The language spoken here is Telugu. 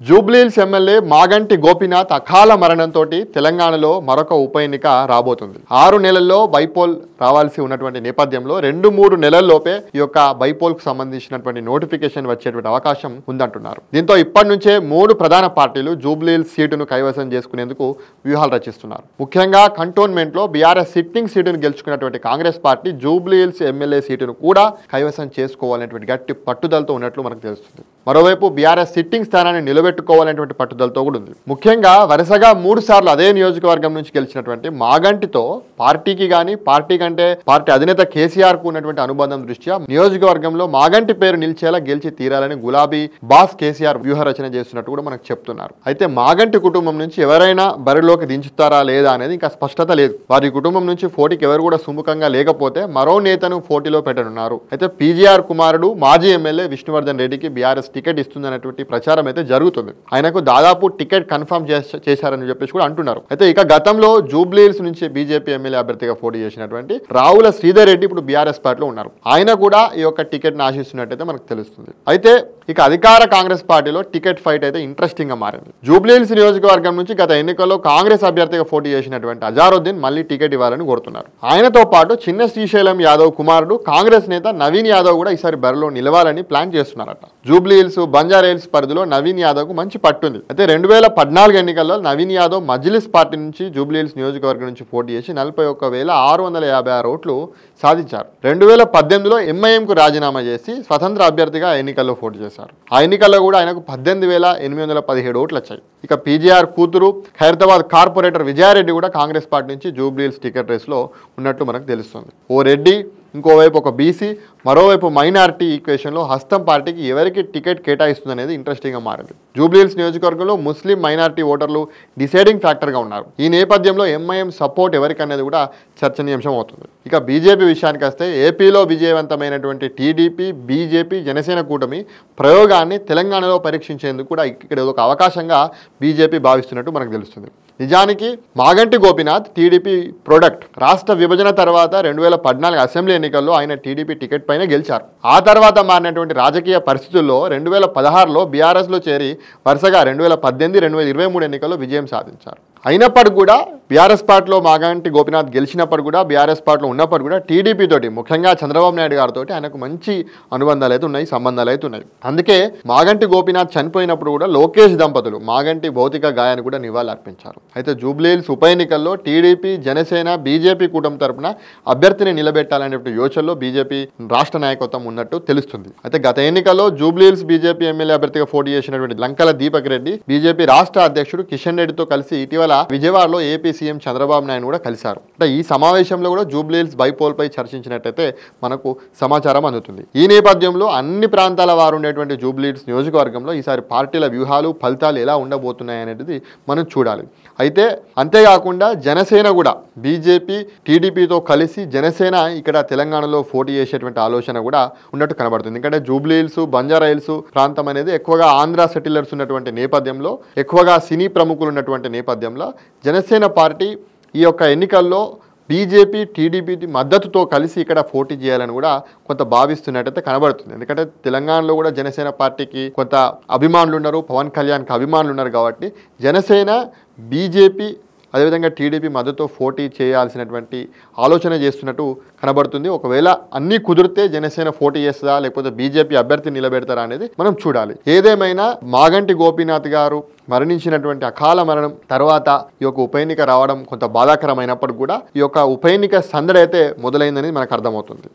జూబ్లీహిల్స్ ఎమ్మెల్యే మాగంటి గోపీనాథ్ అకాల మరణంతో తెలంగాణలో మరొక ఉప ఎన్నిక రాబోతుంది. 6 నెలల్లో బైపోల్ రావాల్సి ఉన్నటువంటి నేపథ్యంలో 2-3 నెలల్లోపే ఈ యొక్క బైపోల్ కు సంబంధించినటువంటి నోటిఫికేషన్ వచ్చేటువంటి అవకాశం ఉందంటున్నారు. దీంతో ఇప్పటి నుంచే 3 ప్రధాన పార్టీలు జూబ్లీహిల్స్ సీటును కైవసం చేసుకునేందుకు వ్యూహాలు రచిస్తున్నారు. ముఖ్యంగా కంటోన్మెంట్ లో బీఆర్ఎస్ సిట్టింగ్ సీటును గెలుచుకున్నటువంటి కాంగ్రెస్ పార్టీ జూబ్లీహిల్స్ ఎమ్మెల్యే సీటును కూడా కైవసం చేసుకోవాలనేటువంటి గట్టి పట్టుదలతో ఉన్నట్లు మనకు తెలుస్తుంది. మరోవైపు బీఆర్ఎస్ సిట్టింగ్ స్థానాన్ని నిలబెట్టుకోవాలనేటువంటి పట్టుదలతో కూడా ఉంది. ముఖ్యంగా వరుసగా 3 సార్లు అదే నియోజకవర్గం నుంచి గెలిచినటువంటి మాగంటితో పార్టీకి కానీ పార్టీ అధినేత కేసీఆర్ కు ఉన్నటువంటి అనుబంధం దృష్ట్యా నియోజకవర్గంలో మాగంటి పేరు నిలిచేలా గెలిచి తీరాలని గులాబీ బాస్ కేసీఆర్ వ్యూహ రచన చేస్తున్నట్టు కూడా మనకు చెప్తున్నారు. అయితే మాగంటి కుటుంబం నుంచి ఎవరైనా బరిలోకి దించుతారా లేదా అనేది ఇంకా స్పష్టత లేదు. వారి కుటుంబం నుంచి పోటీకి ఎవరు కూడా సుముఖంగా లేకపోతే మరో నేతను పోటీలో పెట్టనున్నారు. అయితే పీజీఆర్ కుమారుడు మాజీ ఎమ్మెల్యే విష్ణువర్ధన్ రెడ్డికి బీఆర్ఎస్ టికెట్ ఇస్తుందన్నటువంటి ప్రచారం అయితే జరుగుతుంది. ఆయనకు దాదాపు టికెట్ కన్ఫర్మ్ చేశారని చెప్పేసి కూడా అంటున్నారు. అయితే ఇక గతంలో జూబ్లీహిల్స్ నుంచి బీజేపీ ఎమ్మెల్యే అభ్యర్థిగా పోటీ చేసినటువంటి రావుల శ్రీధర్ రెడ్డి ఇప్పుడు బీఆర్ఎస్ పార్టీలో ఉన్నారు. ఆయన కూడా ఈ యొక్క టికెట్ ఆశిస్తున్నట్టయితే మనకు తెలుస్తుంది. అయితే ఇక అధికార కాంగ్రెస్ పార్టీలో టికెట్ ఫైట్ అయితే ఇంట్రెస్టింగ్ గా మారింది. జూబ్లీహిల్స్ నియోజకవర్గం నుంచి గత ఎన్నికల్లో కాంగ్రెస్ అభ్యర్థిగా పోటీ చేసినటువంటి అజారుద్దీన్ మళ్ళీ టికెట్ ఇవ్వాలని కోరుతున్నారు. ఆయనతో పాటు చిన్న శ్రీశైలం యాదవ్ కుమారుడు కాంగ్రెస్ నేత నవీన్ యాదవ్ కూడా ఈసారి బరిలో నిలవాలని ప్లాన్ చేస్తున్నారట. జూబ్లీహిల్స్ బంజారాహిల్స్ పరిధిలో నవీన్ యాదవ్ కు మంచి పట్టుంది. అయితే 2014 ఎన్నికల్లో నవీన్ యాదవ్ మజ్లిస్ పార్టీ నుంచి జూబ్లీహిల్స్ నియోజకవర్గం నుంచి పోటీ చేసి 41,656 ఓట్లు సాధించారు. 2018లో ఎంఐఎం కు రాజీనామా చేసి స్వతంత్ర అభ్యర్థిగా ఎన్నికల్లో పోటీ చేశారు. ఆ ఎన్నికల్లో కూడా ఆయనకు 18,817 ఓట్లు వచ్చాయి. ఇక పీజీఆర్ కూతురు ఖైరతాబాద్ కార్పొరేటర్ విజయారెడ్డి కూడా కాంగ్రెస్ పార్టీ నుంచి జూబ్లీహిల్స్ టికెట్ రేస్ లో ఉన్నట్టు మనకు తెలుస్తుంది. ఓ రెడ్డి, ఇంకోవైపు ఒక బీసీ, మరోవైపు మైనారిటీ ఈక్వేషన్లో హస్తం పార్టీకి ఎవరికి టికెట్ కేటాయిస్తుందనేది ఇంట్రెస్టింగ్గా మారింది. జూబ్లీహిల్స్ నియోజకవర్గంలో ముస్లిం మైనారిటీ ఓటర్లు డిసైడింగ్ ఫ్యాక్టర్గా ఉన్నారు. ఈ నేపథ్యంలో ఎంఐఎం సపోర్ట్ ఎవరికి అనేది కూడా చర్చనీయాంశం అవుతుంది. ఇక బీజేపీ విషయానికి వస్తే ఏపీలో విజయవంతమైనటువంటి టీడీపీ, బీజేపీ, జనసేన కూటమి ప్రయోగాన్ని తెలంగాణలో పరీక్షించేందుకు కూడా ఇక్కడ ఒక అవకాశంగా బీజేపీ భావిస్తున్నట్టు మనకు తెలుస్తుంది. నిజానికి మాగంటి గోపీనాథ్ టీడీపీ ప్రొడక్ట్. రాష్ట్ర విభజన తర్వాత 2014 అసెంబ్లీ ఎన్నికల్లో ఆయన టీడీపీ టికెట్ పైన గెలిచారు. ఆ తర్వాత మారినటువంటి రాజకీయ పరిస్థితుల్లో 2016లో బీఆర్ఎస్లో చేరి వరుసగా 2018, 2023 ఎన్నికల్లో విజయం సాధించారు. అయినప్పటికీ కూడా బీఆర్ఎస్ పార్టీలో మాగంటి గోపీనాథ్ గెలిచినప్పుడు కూడా బీఆర్ఎస్ పార్టీలో ఉన్నప్పుడు కూడా టీడీపీ తోటి, ముఖ్యంగా చంద్రబాబు నాయుడు గారితో ఆయనకు మంచి అనుబంధాలు అయితే ఉన్నాయి, సంబంధాలు అయితే ఉన్నాయి. అందుకే మాగంటి గోపీనాథ్ చనిపోయినప్పుడు కూడా లోకేష్ దంపతులు మాగంటి భౌతిక గాయాన్ని కూడా నివాళులు అర్పించారు. అయితే జూబ్లీహిల్స్ ఉప ఎన్నికల్లో టీడీపీ, జనసేన, బీజేపీ కూటమి తరపున అభ్యర్థిని నిలబెట్టాలనే యోచనలో బీజేపీ రాష్ట్ర నాయకత్వం ఉన్నట్టు తెలుస్తుంది. అయితే గత ఎన్నికల్లో జూబ్లీహిల్స్ బీజేపీ ఎమ్మెల్యే అభ్యర్థిగా పోటీ చేసినటువంటి లంకల దీపక్ రెడ్డి బీజేపీ రాష్ట్ర అధ్యక్షుడు కిషన్ రెడ్డితో కలిసి ఇటీవల విజయవాడలో ఏపీ సీఎం చంద్రబాబు నాయుడు కూడా కలిశారు. అంటే ఈ సమావేశంలో కూడా జూబ్లీహిల్స్ బైపోల్ పై చర్చించినట్టయితే మనకు సమాచారం అందుతుంది. ఈ నేపథ్యంలో అన్ని ప్రాంతాల వారు ఉండేటువంటి జూబ్లీహిల్స్ నియోజకవర్గంలో ఈసారి పార్టీల వ్యూహాలు, ఫలితాలు ఎలా ఉండబోతున్నాయి అనేది మనం చూడాలి. అయితే అంతేకాకుండా జనసేన కూడా బీజేపీ, టీడీపీతో కలిసి జనసేన ఇక్కడ తెలంగాణలో పోటీ చేసేటువంటి ఆలోచన కూడా ఉన్నట్టు కనబడుతుంది. ఎందుకంటే జూబ్లీహిల్స్, బంజారాహిల్స్ ప్రాంతం అనేది ఎక్కువగా ఆంధ్ర సెటిలర్స్ ఉన్నటువంటి నేపథ్యంలో, ఎక్కువగా సినీ ప్రముఖులు ఉన్నటువంటి నేపథ్యంలో జనసేన పార్టీ ఈ యొక్క ఎన్నికల్లో బీజేపీ, టీడీపీ మద్దతుతో కలిసి ఇక్కడ పోటీ చేయాలని కూడా కొంత భావిస్తున్నట్టయితే కనబడుతుంది. ఎందుకంటే తెలంగాణలో కూడా జనసేన పార్టీకి కొంత అభిమానులు ఉన్నారు, పవన్ కళ్యాణ్కి అభిమానులు ఉన్నారు. కాబట్టి జనసేన, బీజేపీ అదేవిధంగా టీడీపీ మద్దతుతో పోటీ చేయాల్సినటువంటి ఆలోచన చేస్తున్నట్టు కనబడుతుంది. ఒకవేళ అన్నీ కుదిరితే జనసేన పోటీ చేస్తుందా లేకపోతే బీజేపీ అభ్యర్థి నిలబెడతారా అనేది మనం చూడాలి. ఏదేమైనా మాగంటి గోపీనాథ్ గారు మరణించినటువంటి అకాల మరణం తర్వాత ఈ యొక్క ఉప ఎన్నిక రావడం కొంత బాధాకరమైనప్పటికీ కూడా ఈ యొక్క ఉప ఎన్నిక సందడి అయితే మొదలైందని మనకు అర్థమవుతుంది.